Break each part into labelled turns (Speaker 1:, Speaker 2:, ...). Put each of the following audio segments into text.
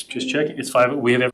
Speaker 1: Just checking. It's 5. We have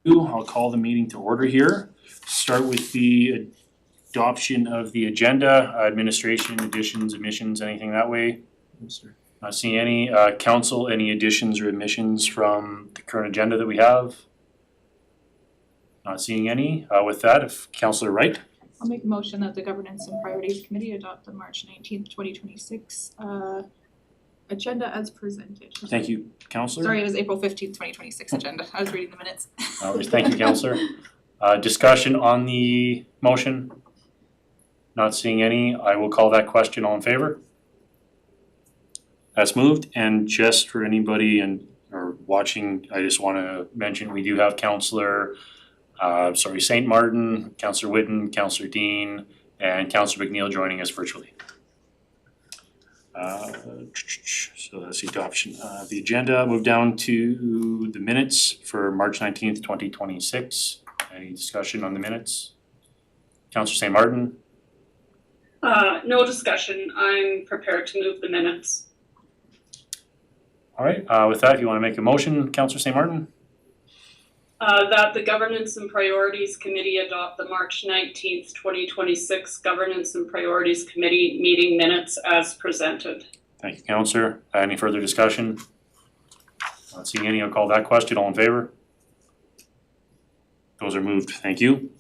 Speaker 1: I'll call the meeting to order here. Start with the adoption of the agenda, administration, additions, omissions, anything that way. Not seeing any. Council, any additions or omissions from the current agenda that we have? Not seeing any. With that, if Councillor Wright.
Speaker 2: I'll make a motion that the Governance and Priorities Committee adopt the March 19th, 2026 agenda as presented.
Speaker 1: Thank you, Councillor.
Speaker 2: Sorry, it was April 15th, 2026 agenda. I was reading the minutes.
Speaker 1: Thank you, Councillor. Discussion on the motion? Not seeing any. I will call that question. All in favor? That's moved. And just for anybody or watching, I just want to mention we do have Councillor St. Martin, Councillor Whitten, Councillor Dean, and Councillor McNeil joining us virtually. So that's the adoption of the agenda. Move down to the minutes for March 19th, 2026. Any discussion on the minutes? Councillor St. Martin?
Speaker 3: No discussion. I'm prepared to move the minutes.
Speaker 1: All right, with that, if you want to make a motion, Councillor St. Martin?
Speaker 3: That the Governance and Priorities Committee adopt the March 19th, 2026 Governance and Priorities Committee meeting minutes as presented.
Speaker 1: Thank you, Councillor. Any further discussion? Not seeing any. I'll call that question. All in favor? Those are moved. Thank you.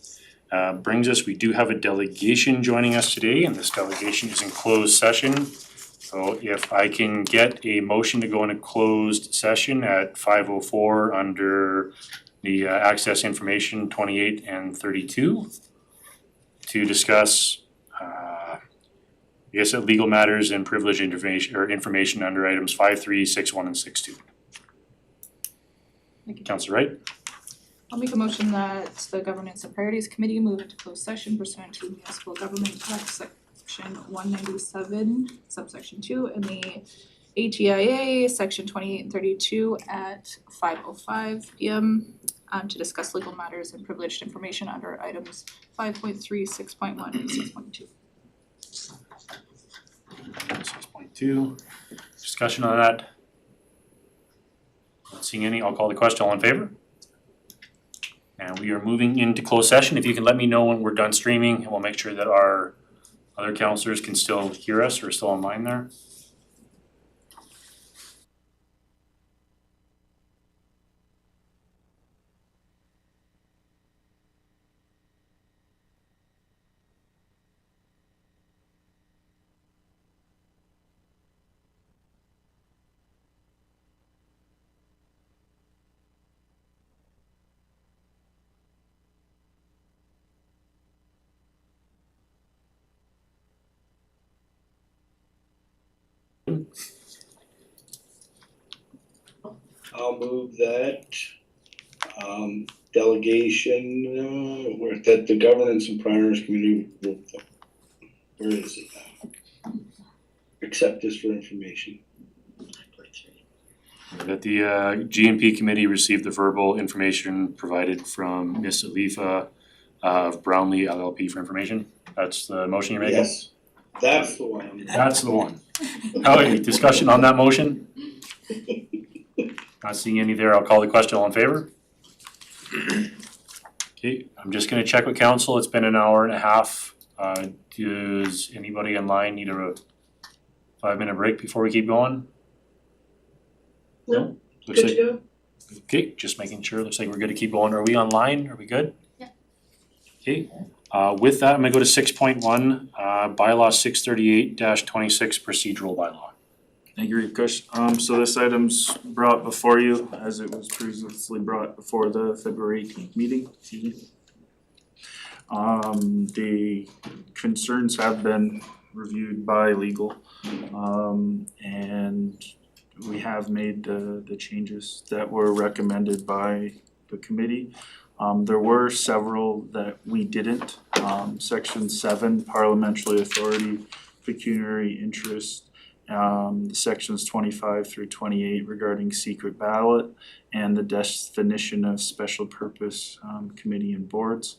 Speaker 1: Brings us, we do have a delegation joining us today, and this delegation is in closed session. So if I can get a motion to go into closed session at 5:04 under the access information 28 and 32 to discuss legal matters and privileged information under items 5.3, 6.1, and 6.2.
Speaker 2: Thank you.
Speaker 1: Councillor Wright?
Speaker 2: I'll make a motion that the Governance and Priorities Committee move into closed session pursuant to Municipal Government Act Section 197, subsection 2, and the ATIA Section 28 and 32 at 5:05 p.m. To discuss legal matters and privileged information under items 5.3, 6.1, and 6.2.
Speaker 1: 6.2. Discussion on that? Not seeing any. I'll call the question. All in favor? And we are moving into closed session. If you can let me know when we're done streaming, and we'll make sure that our other councillors can still hear us or still online there.
Speaker 4: I'll move that delegation, that the Governance and Priorities Committee, where is it now? Accept this for information.
Speaker 1: That the GMP committee received the verbal information provided from Ms. Alifa of Brownlee LLP for information. That's the motion you're making?
Speaker 4: Yes, that's the one.
Speaker 1: That's the one. Okay, discussion on that motion? Not seeing any there, I'll call the question, all in favor? Okay, I'm just gonna check with council, it's been an hour and a half. Does anybody online need a 5-minute break before we keep going?
Speaker 5: No,
Speaker 1: Looks
Speaker 5: good to
Speaker 1: like,
Speaker 5: go.
Speaker 1: okay, just making sure, looks like we're good to keep going. Are we online? Are we good?
Speaker 2: Yeah.
Speaker 1: Okay, with that, I'm gonna go to 6.1, bylaw 638-26 procedural bylaw.
Speaker 6: Thank you, Kush. So this item's brought before you as it was previously brought before the February 18th meeting, excuse me. The concerns have been reviewed by legal, and we have made the changes that were recommended by the committee. There were several that we didn't. Section 7, parliamentary authority, pecuniary interest, the sections 25 through 28 regarding secret ballot, and the definition of special purpose committee and boards.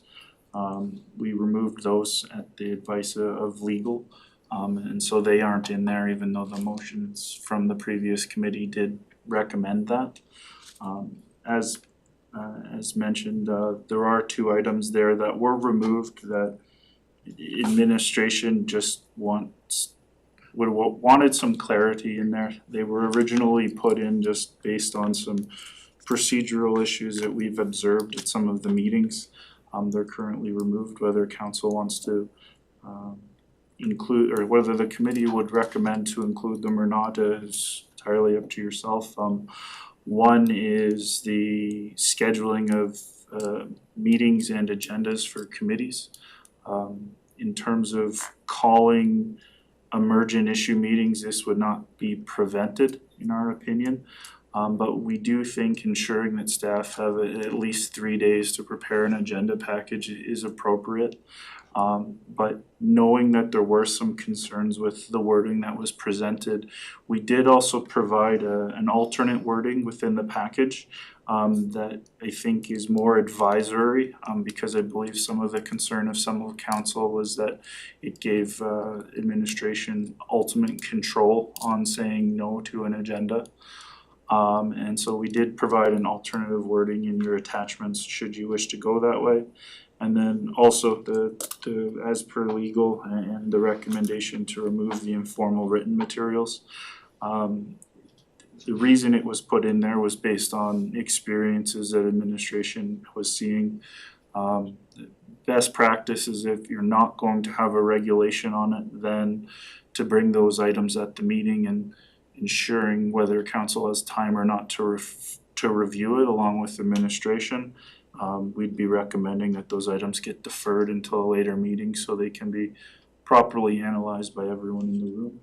Speaker 6: We removed those at the advice of legal, and so they aren't in there, even though the motions from the previous committee did recommend that. As mentioned, there are 2 items there that were removed that administration just wanted some clarity in there. They were originally put in just based on some procedural issues that we've observed at some of the meetings. They're currently removed. Whether council wants to include, or whether the committee would recommend to include them or not is entirely up to yourself. One is the scheduling of meetings and agendas for committees. In terms of calling emergent issue meetings, this would not be prevented in our opinion. But we do think ensuring that staff have at least 3 days to prepare an agenda package is appropriate. But knowing that there were some concerns with the wording that was presented, we did also provide an alternate wording within the package that I think is more advisory, because I believe some of the concern of some of council was that it gave administration ultimate control on saying no to an agenda. And so we did provide an alternative wording in your attachments should you wish to go that way. And then also the as per legal and the recommendation to remove the informal written materials. The reason it was put in there was based on experiences that administration was seeing. Best practice is if you're not going to have a regulation on it, then to bring those items at the meeting and ensuring whether council has time or not to review it along with administration. We'd be recommending that those items get deferred until a later meeting so they can be properly analyzed by everyone in the room.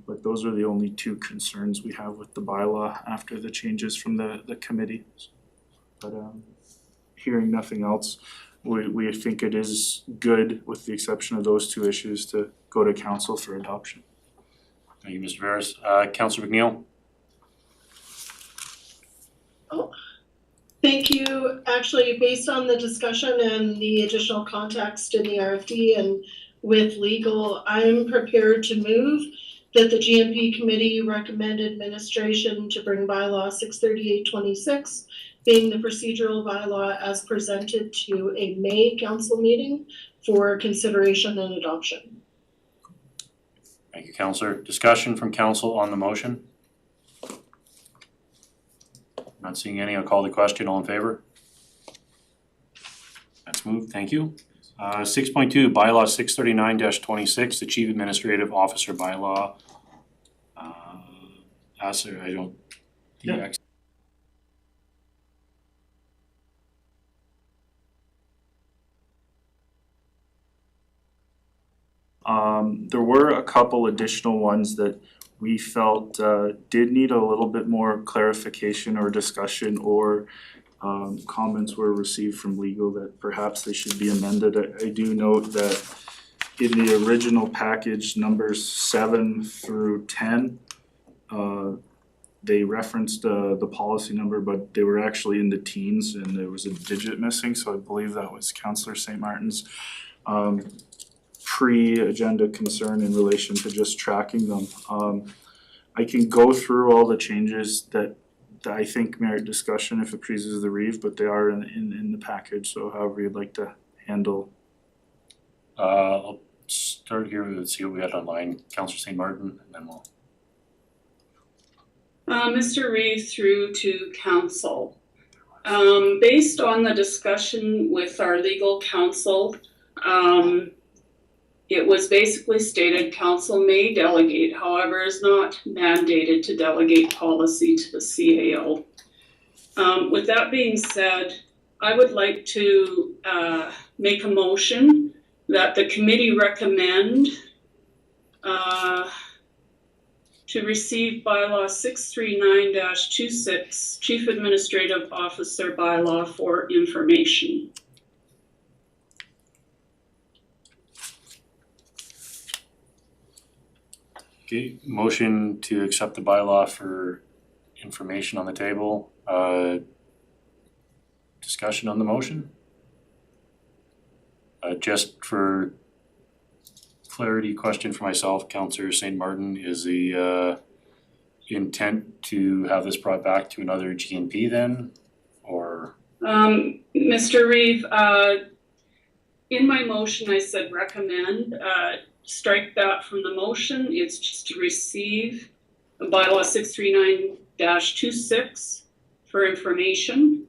Speaker 6: But those are the only 2 concerns we have with the bylaw after the changes from the committee. But hearing nothing else, we think it is good, with the exception of those 2 issues, to go to council for adoption.
Speaker 1: Thank you, Mr. Veras. Councillor McNeil?
Speaker 5: Thank you. Actually, based on the discussion and the additional context in the RFD and with legal, I'm prepared to move that the GMP committee recommend administration to bring bylaw 638-26, being the procedural bylaw as presented, to a May council meeting for consideration and adoption.
Speaker 1: Thank you, councillor. Discussion from council on the motion? Not seeing any, I'll call the question, all in favor? That's moved, thank you. 6.2, bylaw 639-26, the chief administrative officer bylaw.
Speaker 6: Yeah. There were a couple additional ones that we felt did need a little bit more clarification or discussion, or comments were received from legal that perhaps they should be amended. I do note that in the original package, numbers 7 through 10, they referenced the policy number, but they were actually in the teens and there was a digit missing, so I believe that was Councillor St. Martin's pre-agenda concern in relation to just tracking them. I can go through all the changes that I think merit discussion if it pleases the Reeve, but they are in the package, so however you'd like to handle.
Speaker 1: I'll start here and see what we had online. Councillor St. Martin, and then we'll.
Speaker 3: Mr. Reeve through to council. Based on the discussion with our legal counsel, it was basically stated council may delegate, however, is not mandated to delegate policy to the CAO. With that being said, I would like to make a motion that the committee recommend to receive bylaw 639-26, Chief Administrative Officer bylaw for information.
Speaker 1: Okay, motion to accept the bylaw for information on the table. Discussion on the motion? Just for clarity question for myself, Councillor St. Martin, is the intent to have this brought back to another GNP then, or?
Speaker 3: Mr. Reeve, in my motion I said recommend, strike that from the motion. It's just to receive bylaw 639-26 for information.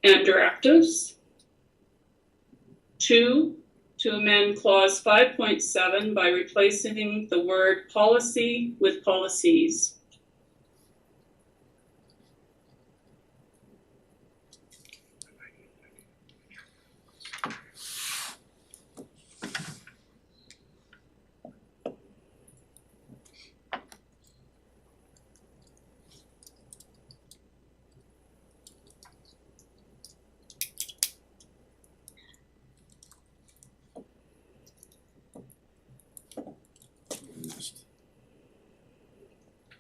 Speaker 3: And directives. 2, to amend clause 5.7 by replacing the word policy with policies.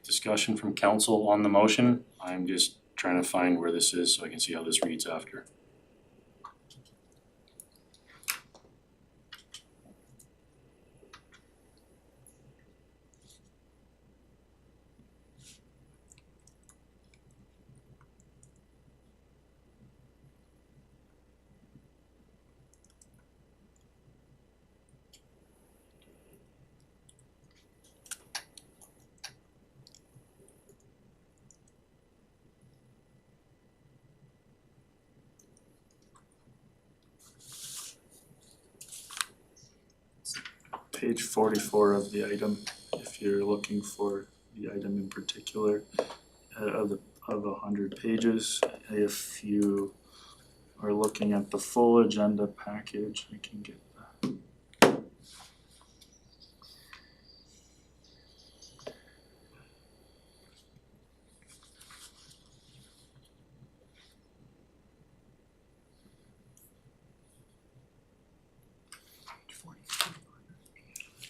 Speaker 1: Discussion from council on the motion. I'm just trying to find where this is so I can see how this reads after.
Speaker 6: Page 44 of the item, if you're looking for the item in particular, of 100 pages. If you are looking at the full agenda package, I can get that.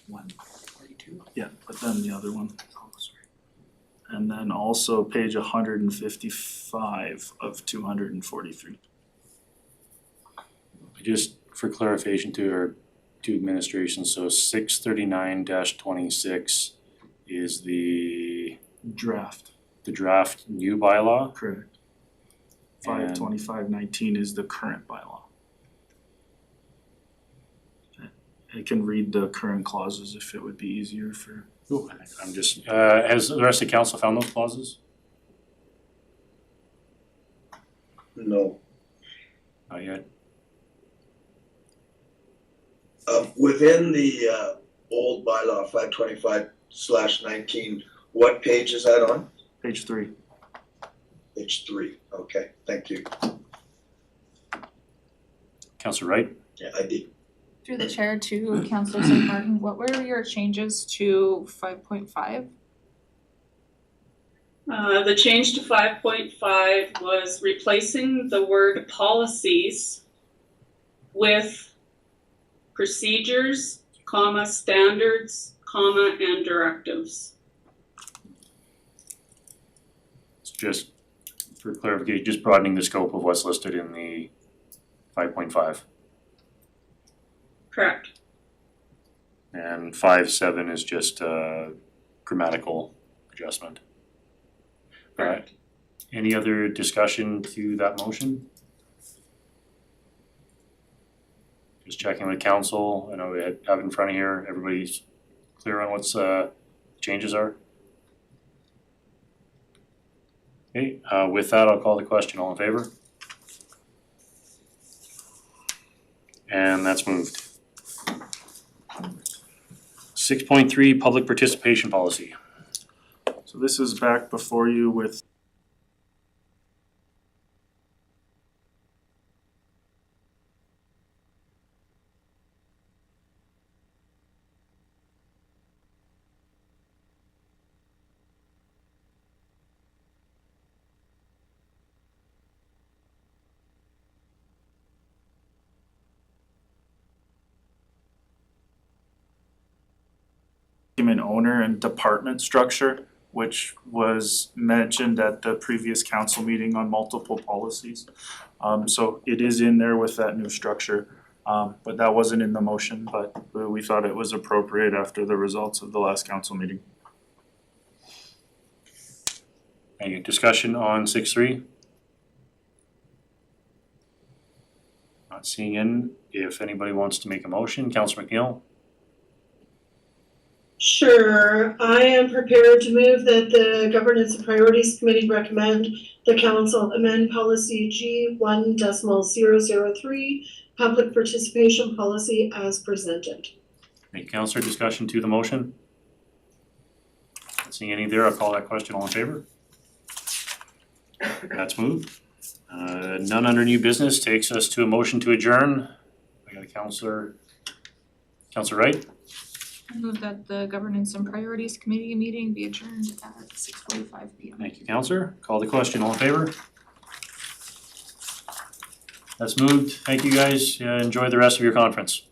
Speaker 1: 142.
Speaker 6: Yeah, but then the other one. And then also page 155 of 243.
Speaker 1: Just for clarification to administration, so 639-26 is the
Speaker 6: Draft,
Speaker 1: draft new bylaw.
Speaker 6: correct.
Speaker 1: And-
Speaker 6: 52519 is the current bylaw. I can read the current clauses if it would be easier for.
Speaker 1: I'm just, has the rest of council found those clauses?
Speaker 4: No.
Speaker 1: Not yet.
Speaker 7: Within the old bylaw 525/19, what page is that on?
Speaker 6: Page 3.
Speaker 7: Page 3. Okay, thank you.
Speaker 1: Councillor Wright?
Speaker 7: Yeah, I did.
Speaker 2: Through the chair to Councillor St. Martin, what were your changes to 5.5?
Speaker 3: The change to 5.5 was replacing the word policies with procedures, comma, standards, comma, and directives.
Speaker 1: It's just for clarification, just broadening the scope of what's listed in the 5.5.
Speaker 3: Correct.
Speaker 1: And 5.7 is just a grammatical adjustment.
Speaker 3: Correct.
Speaker 1: Any other discussion to that motion? Just checking with council, I know we have it in front of here, everybody's clear on what's changes are? Okay, with that, I'll call the question, all in favor? And that's moved. 6.3, public participation policy.
Speaker 6: So this is back before you with document owner and department structure, which was mentioned at the previous council meeting on multiple policies. So it is in there with that new structure, but that wasn't in the motion, but we thought it was appropriate after the results of the last council meeting.
Speaker 1: Any discussion on 6.3? Not seeing any. If anybody wants to make a motion, Councillor McNeil?
Speaker 5: Sure, I am prepared to move that the Governance and Priorities Committee recommend the council amend policy G1.003, public participation policy as presented.
Speaker 1: Thank you, Councillor. Discussion to the motion? Not seeing any there, I'll call that question. All in favor? That's moved. None under new business takes us to a motion to adjourn. I got a Councillor Wright.
Speaker 2: I move that the Governance and Priorities Committee meeting be adjourned at 6:45 PM.
Speaker 1: Thank you, Councillor. Call the question. All in favor? That's moved. Thank you, guys. Enjoy the rest of your conference.